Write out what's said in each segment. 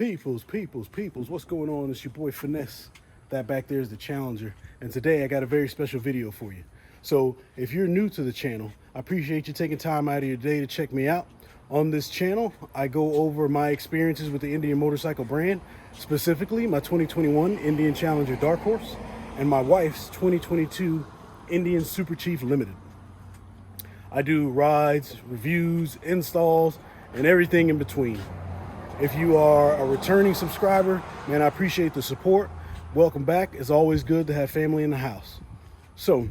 Peoples, what's going on? It's your boy Finesse. That back there is the Challenger. And today I got a very special video for you. So if you're new to the channel, I appreciate you taking time out of your day to check me out. On this channel, I go over my experiences with the Indian motorcycle brand, specifically my 2021 Indian Challenger Dark Horse and my wife's 2022 Indian Super Chief Limited. I do rides, reviews, installs, and everything in between. If you are a returning subscriber, man, I appreciate the support. Welcome back. It's always good to have family in the house. So,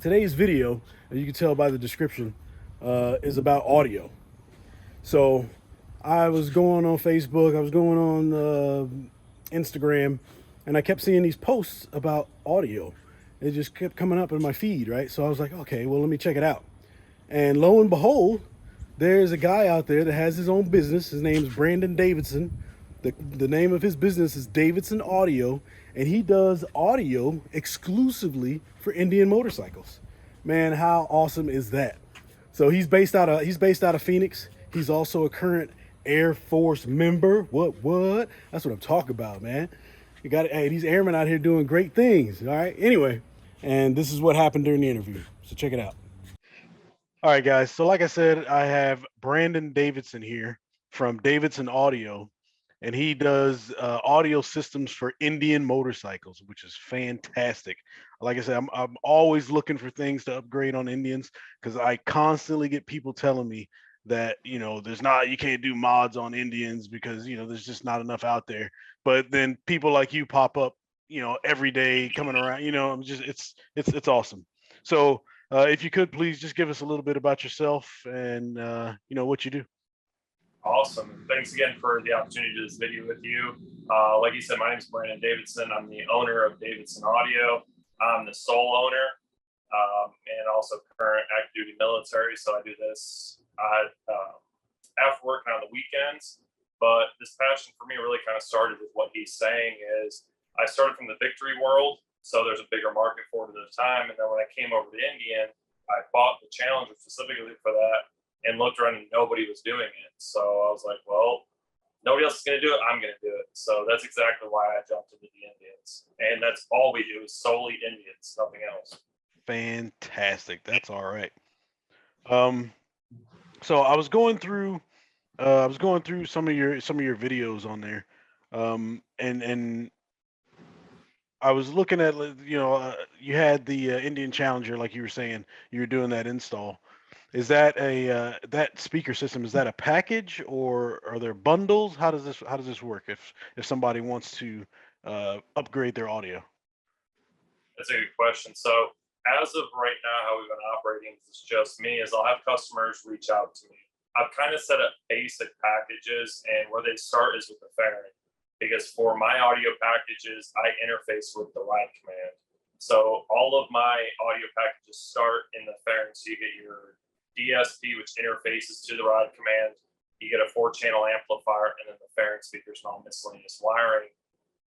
today's video, as you can tell by the description, is about audio. So, I was going on Facebook, I was going on Instagram, and I kept seeing these posts about audio. It just kept coming up in my feed, right? So I was like, okay, well, let me check it out. And lo and behold, there's a guy out there that has his own business. His name's Brandon Davidson. The name of his business is Davidson Audio, and he does audio exclusively for Indian motorcycles. Man, how awesome is that? So he's based out of Phoenix. He's also a current Air Force member. What? That's what I'm talking about, man. You got it. Hey, these airmen out here doing great things. All right. Anyway, and this is what happened during the interview. So check it out. All right, guys. So like I said, I have Brandon Davidson here from Davidson Audio, and he does audio systems for Indian motorcycles, which is fantastic. Like I said, I'm always looking for things to upgrade on Indians because I constantly get people telling me that you can't do mods on Indians because there's just not enough out there. But then people like you pop up, every day coming around. I'm just it's awesome. So if you could please just give us a little bit about yourself and what you do. Awesome. Thanks again for the opportunity to do this video with you. Like you said, my name is Brandon Davidson. I'm the owner of Davidson Audio. I'm the sole owner and also current active duty military. So I do this after work and on the weekends. But this passion for me really kind of started with what he's saying is I started from the victory world. So there's a bigger market for it at the time. And then when I came over to Indian, I bought the Challenger specifically for that and looked around and nobody was doing it. So I was like, well, nobody else is going to do it. I'm going to do it. So that's exactly why I jumped into the Indians. And that's all we do is solely Indians, nothing else. Fantastic. That's all right. So I was going through some of your videos on there. And I was looking at, you had the Indian Challenger, like you were saying, you were doing that install. Is that that speaker system? Is that a package or are there bundles? How does this work if somebody wants to upgrade their audio? That's a good question. So as of right now, how we've been operating is just me. Is I'll have customers reach out to me. I've kind of set up basic packages, and where they start is with the fairing. Because for my audio packages, I interface with the ride command. So all of my audio packages start in the fairing. So you get your DSP, which interfaces to the ride command. You get a 4-channel amplifier, and then the fairing speakers and all miscellaneous wiring.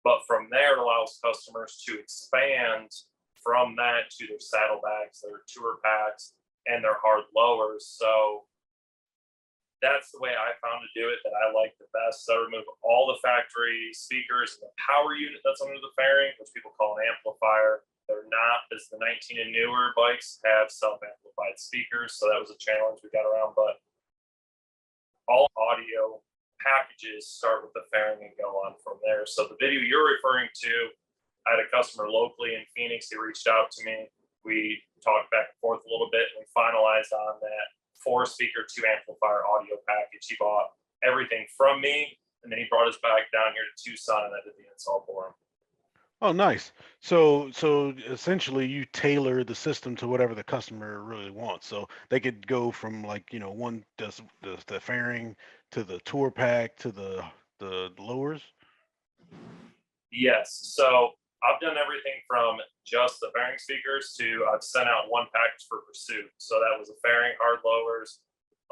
But from there, it allows customers to expand from that to their saddlebags, their tour packs, and their hard lowers. So that's the way I found to do it that I like the best. So I remove all the factory speakers and the power unit that's under the fairing, which people call an amplifier. They're not, as the 19 and newer bikes have self-amplified speakers. So that was a challenge we got around. But all audio packages start with the fairing and go on from there. So the video you're referring to, I had a customer locally in Phoenix. He reached out to me. We talked back and forth a little bit, and we finalized on that 4-speaker, 2-amplifier audio package. He bought everything from me, and then he brought us back down here to Tucson, and I did the install for him. Oh, nice. So essentially you tailor the system to whatever the customer really wants. So they could go from one does the fairing to the tour pack to the lowers. Yes. So I've done everything from just the fairing speakers to I've sent out one package for pursuit. So that was a fairing, hard lowers,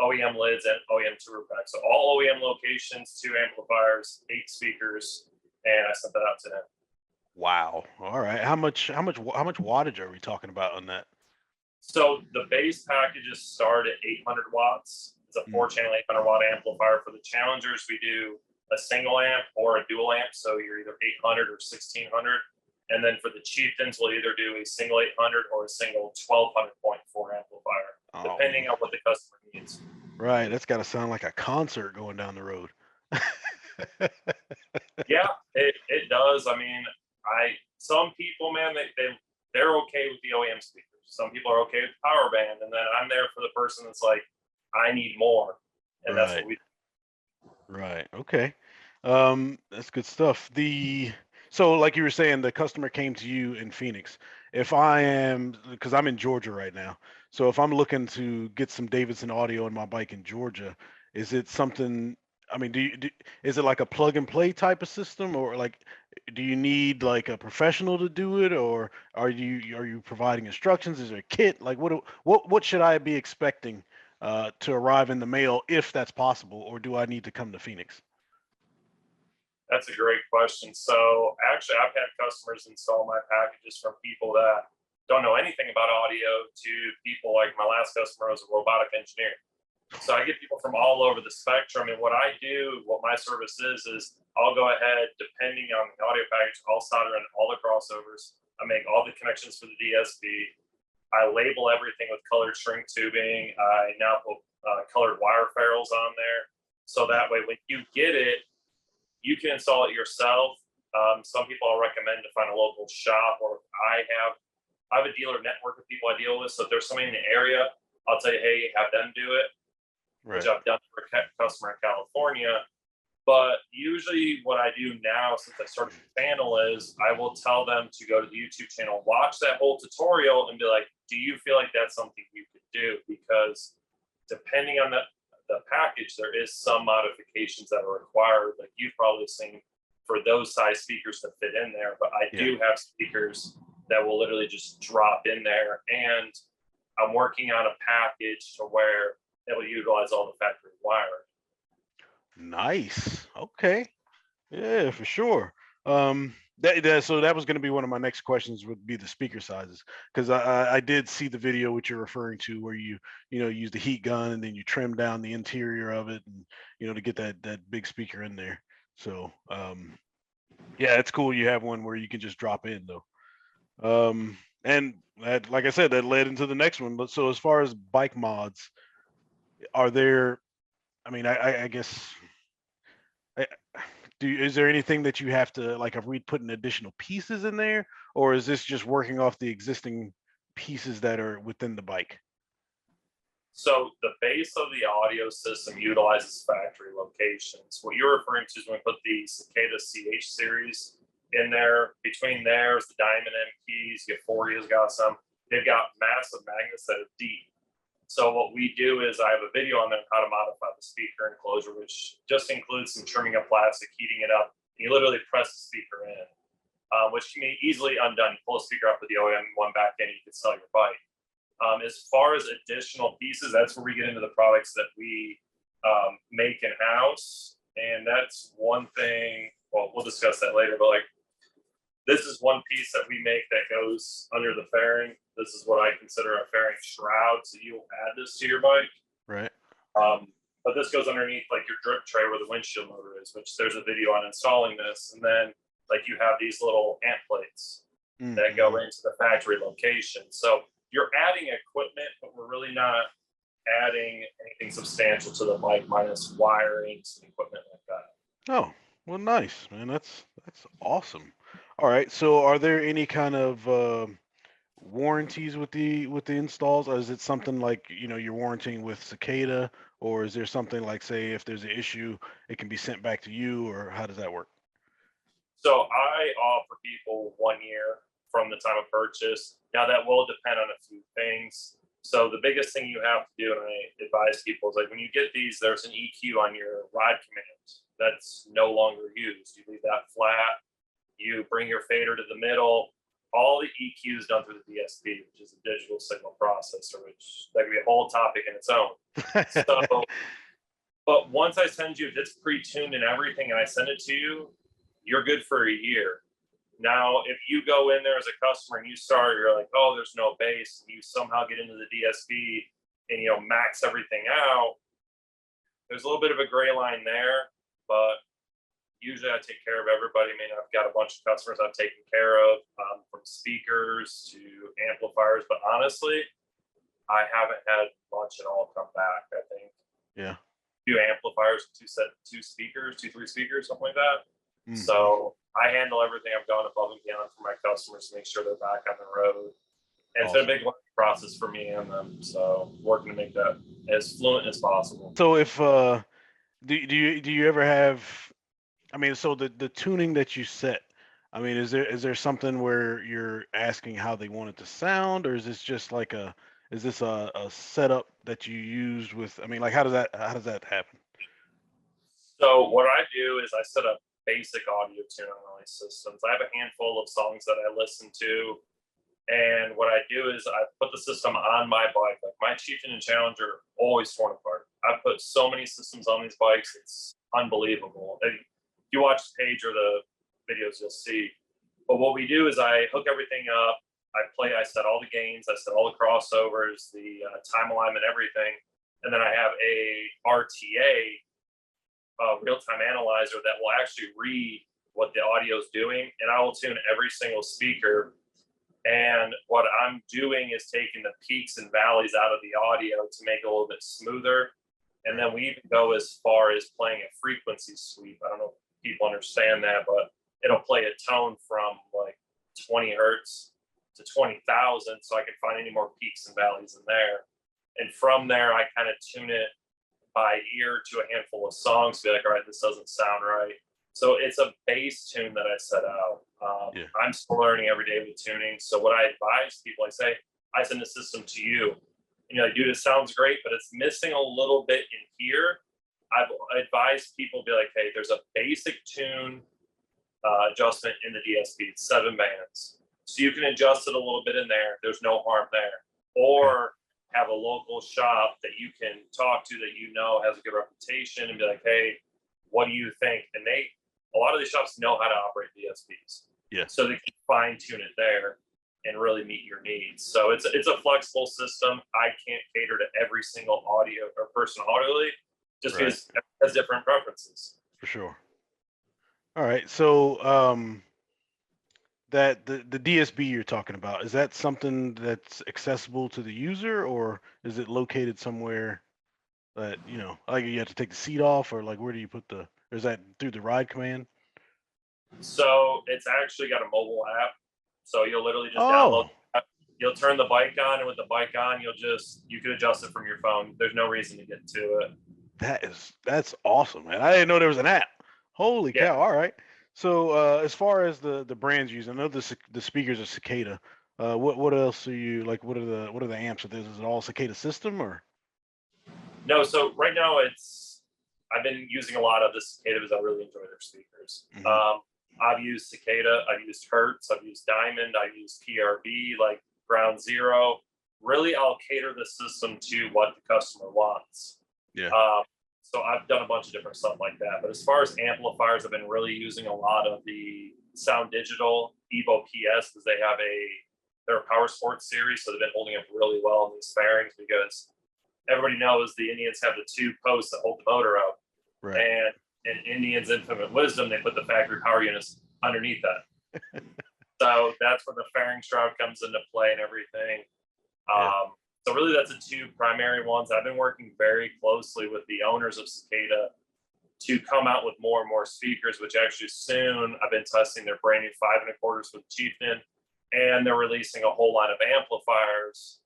OEM lids, and OEM tour pack. So all OEM locations, 2 amplifiers, 8 speakers, and I sent that out to them. Wow. All right. How much wattage are we talking about on that? So the base packages start at 800 watts. It's a 4-channel 800 watt amplifier. For the Challengers, we do a single amp or a dual amp. So you're either 800 or 1600. And then for the Chieftains, we'll either do a single 800 or a single 1200.4 amplifier, Oh, depending on what the customer needs. right. That's got to sound like a concert going down the road. Yeah, it does. I mean, some people, man, they're okay with the OEM speakers. Some people are okay with power band, and then I'm there for the person that's like, I need more, and that's Right. what we. Right. Okay. That's good stuff. So like you were saying, the customer came to you in Phoenix. If I am, because I'm in Georgia right now, so if I'm looking to get some Davidson audio on my bike in Georgia, is it something? I mean, is it like a plug and play type of system, or like, do you need like a professional to do it, or are you providing instructions? Is there a kit? Like, what should I be expecting to arrive in the mail if that's possible, or do I need to come to Phoenix? That's a great question. So actually, I've had customers install my packages from people that don't know anything about audio to people like my last customer was a robotic engineer. So I get people from all over the spectrum. And what I do, what my service is I'll go ahead, depending on the audio package, I'll solder in all the crossovers. I make all the connections for the DSP. I label everything with colored shrink tubing. I now put colored wire ferrules on there. So that way, when you get it, you can install it yourself. Some people I'll recommend to find a local shop, or I have a dealer network of people I deal with. So if there's somebody in the area, I'll tell you, hey, have them do it, Right. which I've done for a customer in California. But usually what I do now, since I started the channel, is I will tell them to go to the YouTube channel, watch that whole tutorial, and be like, do you feel like that's something you could do? Because depending on the package, there is some modifications that are required. Like you've probably seen for those size speakers to fit in there. But I do have speakers that will literally just drop in there. And I'm working on a package to where it will utilize all the factory wiring. Nice. Okay. Yeah, for sure. So that was going to be one of my next questions would be the speaker sizes, because I did see the video which you're referring to where you use the heat gun and then you trim down the interior of it, and to get that big speaker in there. So yeah, it's cool you have one where you can just drop in though. And that, like I said, that led into the next one. But so as far as bike mods, are there? I mean, I guess. Is there anything that you have to like? Have we putting additional pieces in there, or is this just working off the existing pieces that are within the bike? So the base of the audio system utilizes factory locations. What you're referring to is when we put the Cicada CH series in there. Between there is the Diamond M keys. Euphoria's got some. They've got massive magnets that are deep. So what we do is I have a video on there on how to modify the speaker enclosure, which just includes some trimming of plastic, heating it up. And you literally press the speaker in, which can be easily undone. You pull the speaker up with the OEM one back in, you can sell your bike. As far as additional pieces, that's where we get into the products that we make in house, and that's one thing. Well, we'll discuss that later. But like, this is one piece that we make that goes under the fairing. This is what I consider a fairing shroud. So you'll add this to your bike, Right. but this goes underneath like your drip tray where the windshield motor is, which there's a video on installing this, and then like you have these little amp plates that go into the factory location. So you're adding equipment, but we're really not adding anything substantial to the bike minus wiring and equipment like that. Oh, well, nice, man. That's awesome. All right. So, are there any kind of warranties with the installs, or is it something like you're warranting with Cicada, or is there something like, say, if there's an issue, it can be sent back to you, or how does that work? So I offer people 1 year from the time of purchase. Now that will depend on a few things. So the biggest thing you have to do, and I advise people, is like when you get these, there's an EQ on your ride command that's no longer used. You leave that flat. You bring your fader to the middle. All the EQ is done through the DSP, which is a digital signal processor, which that could be a whole topic in its own. So, but once I send you, if it's pre-tuned and everything, and I send it to you, you're good for a year. Now, if you go in there as a customer and you're like, oh, there's no bass, and you somehow get into the DSP and max everything out, there's a little bit of a gray line there. But usually I take care of everybody. I mean, I've got a bunch of customers I've taken care of, from speakers to amplifiers, but honestly, I haven't had much at all come back. I think Yeah. two amplifiers, two speakers, three speakers, something like that. Mm-hmm. So I handle everything. I've gone above and beyond for my customers to make sure they're back on the road. And It's been a big learning process for me and them. So working to make that as fluent as possible. So if do you ever have, I mean, so the tuning that you set, I mean, is there something where you're asking how they want it to sound, or is this just like is this a setup that you used with, I mean, like how does that happen? So what I do is I set up basic audio tune on all these systems. I have a handful of songs that I listen to. And what I do is I put the system on my bike. Like my Chieftain and Challenger always torn apart. I put so many systems on these bikes, it's unbelievable. If you watch the page or the videos, you'll see. But what we do is I hook everything up. I set all the gains, I set all the crossovers, the time alignment, everything. And then I have a RTA, real-time analyzer that will actually read what the audio is doing. And I will tune every single speaker. And what I'm doing is taking the peaks and valleys out of the audio to make it a little bit smoother. And then we even go as far as playing a frequency sweep. I don't know if people understand that, but it'll play a tone from like 20 hertz to 20,000. So I can find any more peaks and valleys in there. And from there, I kind of tune it by ear to a handful of songs, be like, all right, this doesn't sound right. So it's a bass tune that I set out. I'm still learning every day with tuning. So what I advise people, I send the system to you. And you're like, dude, it sounds great, but it's missing a little bit in here. I've advised people, be like, hey, there's a basic tune adjustment in the DSP. It's 7 bands. So you can adjust it a little bit in there. There's no harm there. Or have a local shop that you can talk to that you know has a good reputation and be like, hey, what do you think? And a lot of these shops know how to operate DSPs. Yeah. So they can fine tune it there and really meet your needs. So it's a flexible system. I can't cater to every single audio or person audibly just because it has different preferences. For sure. All right. So that the DSB you're talking about, is that something that's accessible to the user, or is it located somewhere that, you know, like you have to take the seat off, or like where do you put or is that through the ride command? So it's actually got a mobile app. So you'll literally just download. You'll turn the bike on, and with the bike on, you can adjust it from your phone. There's no reason to get to it. That's awesome, man. I didn't know there was an app. Holy cow! All right. So as far as the brands used, I know the speakers are Cicada. What else are you like? What are the amps of this? Is it all Cicada system or? No. So right now I've been using a lot of the Cicada because I really enjoy their speakers. Mm-hmm. I've used Cicada, I've used Hertz, I've used Diamond, I've used PRB, like Ground Zero. Really, I'll cater the system to what the customer wants. Yeah. So I've done a bunch of different stuff like that. But as far as amplifiers, I've been really using a lot of the Sound Digital Evo PS because they're a power sports series, so they've been holding up really well in these fairings because everybody knows the Indians have the 2 posts that hold the motor up. Right. And in Indians' infinite wisdom, they put the factory power units underneath that. So that's where the fairing shroud comes into play and everything. So really that's the 2 primary ones. I've been working very closely with the owners of Cicada to come out with more and more speakers, which actually soon I've been testing their brand new 5 1/4s with Chieftan, and they're releasing a whole line of amplifiers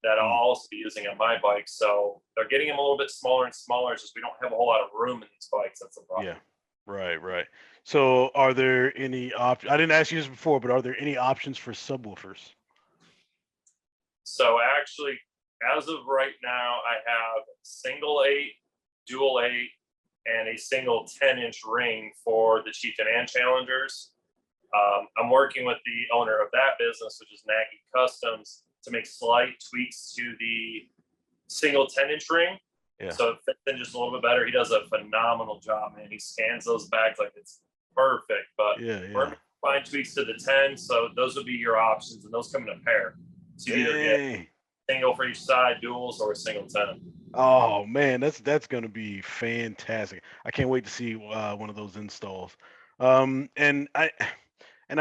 that I'll also be using on my bike. So they're getting them a little bit smaller and smaller. It's just we don't have a whole lot of room in these bikes. That's the problem. Yeah. Right. So are there any options? I didn't ask you this before, but are there any options for subwoofers? So actually, as of right now, I have single 8, dual 8, and a single 10-inch ring for the Chieftain and Challengers. I'm working with the owner of that business, which is Nagy Customs, to make slight tweaks to the single 10-inch ring. Yeah. So it fits in just a little bit better. He does a phenomenal job, man. He scans those bags like it's perfect. But we're fine tweaks to the 10, so those would be your options, and those come in a pair. So you either get single for each side, duals, or a single 10. Oh man, that's gonna be fantastic. I can't wait to see one of those installs. And I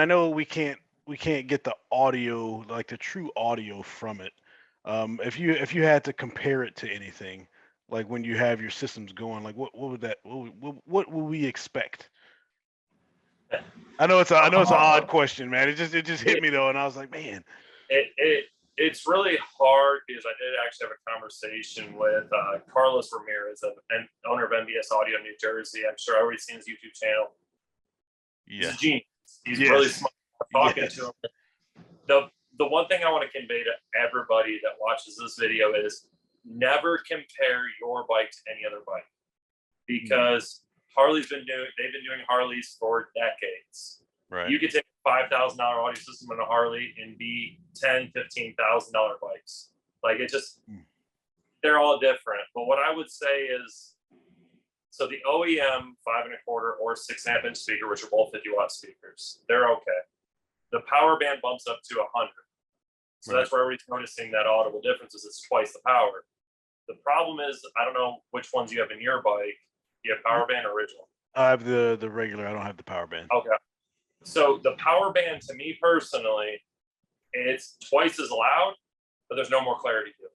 know we can't get the audio, like the true audio from it. If you had to compare it to anything, like when you have your systems going, like what would that what would we expect? I know it's an odd question, man. It just hit It, me though, and I was like, man, it's really hard because I did actually have a conversation with Carlos Ramirez, an owner of MBS Audio in New Jersey. I'm sure everybody's seen his YouTube channel. He's a yes, genius. He's really yes, smart. Talking yes, to him, the one thing I want to convey to everybody that watches this video is never compare your bike to any other bike, because they've been doing Harleys for decades. right, You could take a $5,000 audio system in a Harley and be $10,000, $15,000 bikes. Like it just, they're all different. But what I would say is, so the OEM 5.25 or 6.5 inch speaker, which are both 50-watt speakers, they're okay. The power band bumps up to 100. So right. that's where everybody's noticing that audible difference is it's twice the power. The problem is, I don't know which ones you have in your bike. You have power band or original? I have the regular. I don't have the power band. Okay. So the power band, to me personally, it's twice as loud, but there's no more clarity to it.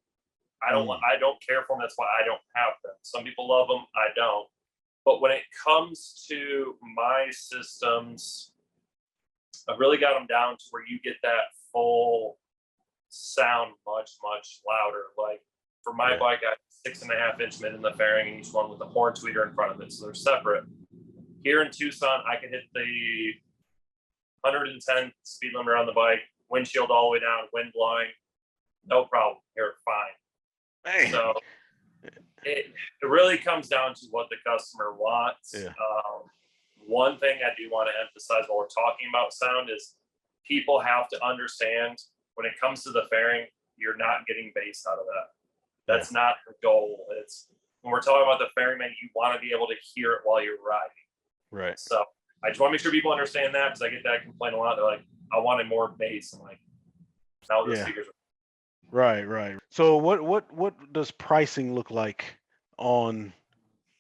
I don't care for them. That's why I don't have them. Some people love them. I don't. But when it comes to my systems, I've really got them down to where you get that full sound much, much louder. Like for my bike, I have 6.5 inch mid in the fairing, and each one with a horn tweeter in front of it. So they're separate. Here in Tucson, I can hit the 110 speed limit on the bike, windshield all the way down, wind blowing, no problem. You're fine. Man. So it really comes down to what the customer wants. Yeah. One thing I do want to emphasize while we're talking about sound is people have to understand when it comes to the fairing, you're not getting bass out of that. That's not the goal. It's when we're talking about the fairing, man, you want to be able to hear it while you're riding. Right. So I just want to make sure people understand that, because I get that complaint a lot. They're like, I wanted more bass. I'm like, now the speakers are. Right. So what does pricing look like on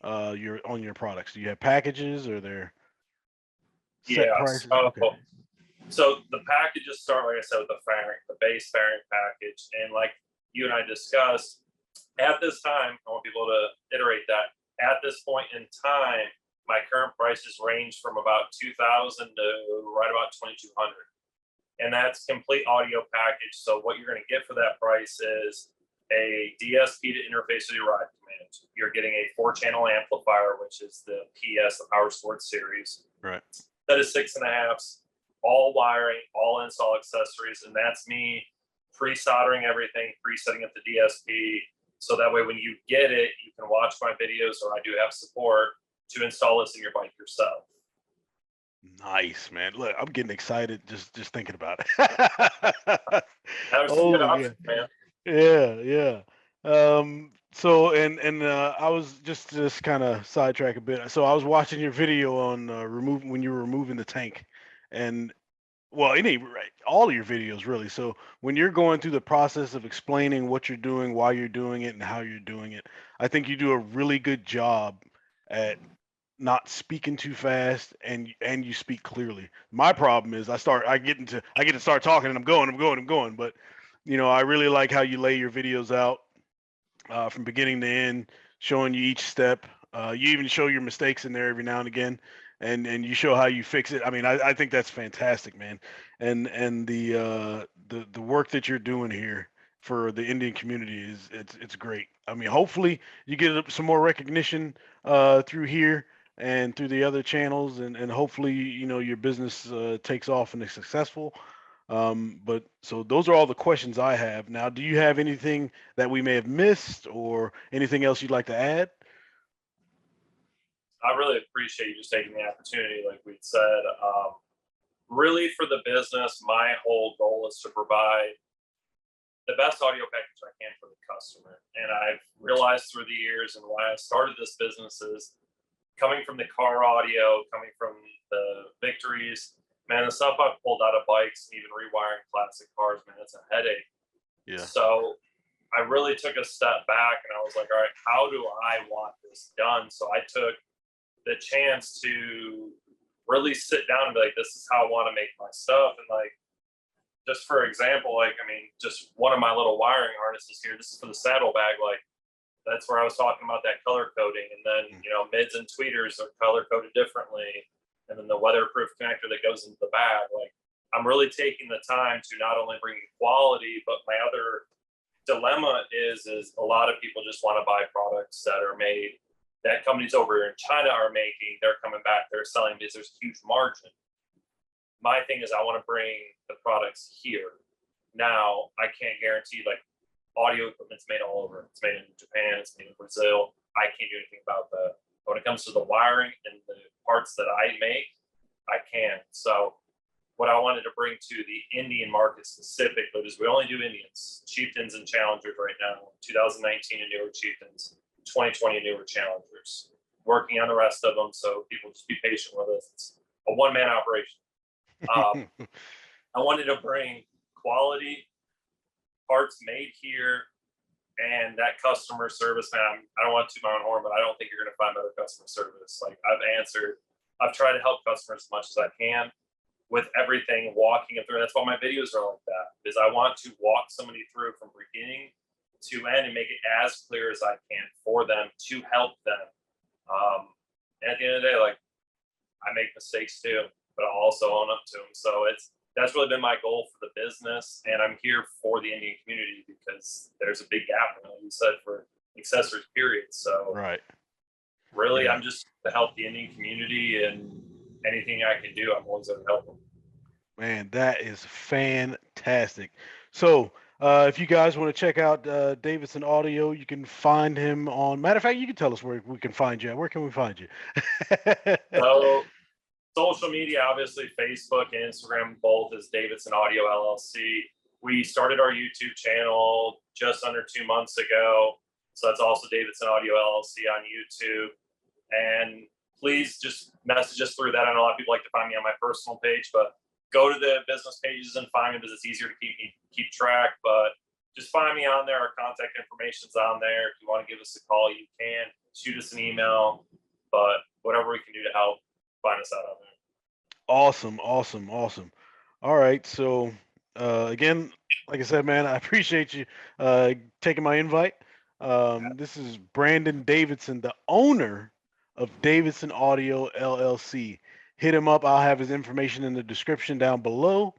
your products? Do you have packages, or they're set prices? Okay. So the packages start, like I said, with the fairing, the base fairing package. And like you and I discussed, at this time, I want people to iterate that. At this point in time, my current prices range from about $2,000 to right about $2,200. And that's complete audio package. So what you're going to get for that price is a DSP to interface with your ride command. You're getting a 4-channel amplifier, which is the PS, the Power Sports series. Right. That is 6.5s, all wiring, all install accessories. And that's me pre-soldering everything, pre-setting up the DSP. So that way, when you get it, you can watch my videos, or I do have support to install this in your bike yourself. Nice, man. Look, I'm getting excited just thinking about it. That was some good options, man. Yeah. So I was just kind of sidetrack a bit. So I was watching your video on when you were removing the tank, and well, all of your videos really. So when you're going through the process of explaining what you're doing, why you're doing it, and how you're doing it, I think you do a really good job at not speaking too fast, and you speak clearly. My problem is I get to start talking, and I'm going, but I really like how you lay your videos out from beginning to end, showing you each step. You even show your mistakes in there every now and again, and you show how you fix it. I mean, I think that's fantastic, man. And the work that you're doing here for the Indian community it's great. I mean, hopefully you get some more recognition through here and through the other channels, and hopefully your business takes off and is successful. But so those are all the questions I have. Now, do you have anything that we may have missed, or anything else you'd like to add? I really appreciate you just taking the opportunity, like we said. Really, for the business, my whole goal is to provide the best audio package I can for the customer. And I've realized through the years, and why I started this business, is coming from the car audio, coming from the Victories, man, the stuff I've pulled out of bikes and even rewiring classic cars, man, it's a headache. Yeah. So I really took a step back and I was like, all right, how do I want this done? So I took the chance to really sit down and be like, this is how I want to make my stuff. And like, just for example, like, I mean, just one of my little wiring harnesses here, this is for the saddlebag. Like, that's where I was talking about that color coding. And then, you know, mids and tweeters are color coded differently. And then the weatherproof connector that goes into the bag. Like, I'm really taking the time to not only bring quality, but my other dilemma is a lot of people just want to buy products that are made that companies over in China are making. They're coming back, they're selling because there's huge margin. My thing is I want to bring the products here. Now I can't guarantee, like, audio equipment's made all over. It's made in Japan, it's made in Brazil. I can't do anything about that. But when it comes to the wiring and the parts that I make, I can. So what I wanted to bring to the Indian market specifically is we only do Indians, Chieftains and Challengers right now. 2019 and newer Chieftains, 2020 and newer Challengers. Working on the rest of them, so people just be patient with us. It's a one-man operation. I wanted to bring quality parts made here and that customer service. Man, I don't want to toot my own horn, but I don't think you're going to find better customer service. Like, I've tried to help customers as much as I can with everything, walking them through. That's why my videos are like that, is I want to walk somebody through from beginning to end and make it as clear as I can for them to help them. And at the end of the day, like, I make mistakes too, but I'll also own up to them. So that's really been my goal for the business. And I'm here for the Indian community because there's a big gap, like you said, for accessories, period. So really, I'm just to help the Indian community, and anything I can do, I'm always going to help them. Man, that is fantastic. So, if you guys want to check out Davidson Audio, you can find him on. Matter of fact, you can tell us where we can find you. Where can we find you? So, social media, obviously, Facebook and Instagram, both is Davidson Audio LLC. We started our YouTube channel just under 2 months ago. So that's also Davidson Audio LLC on YouTube. And please just message us through that. I know a lot of people like to find me on my personal page, but go to the business pages and find me because it's easier to keep track. But just find me on there. Our contact information's on there. If you want to give us a call, you can. Shoot us an email. But whatever we can do to help, find us out on there. Awesome. All right. So again, like I said, man, I appreciate you taking my invite. This is Brandon Davidson, the owner of Davidson Audio LLC. Hit him up. I'll have his information in the description down below.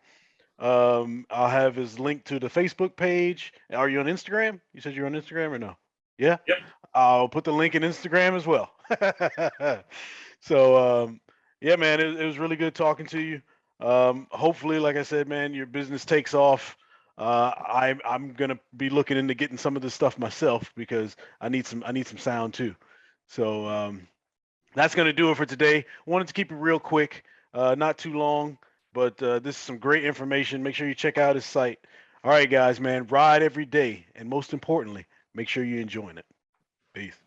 I'll have his link to the Facebook page. Are you on Instagram? You said you're on Instagram or no? Yeah? Yep. I'll put the link in Instagram as well. So, yeah, man, it was really good talking to you. Hopefully, like I said, man, your business takes off. I'm gonna be looking into getting some of this stuff myself because I need some sound too. So that's gonna do it for today. Wanted to keep it real quick, not too long, but this is some great information. Make sure you check out his site. All right, guys, man, ride every day, and most importantly, make sure you're enjoying it. Peace.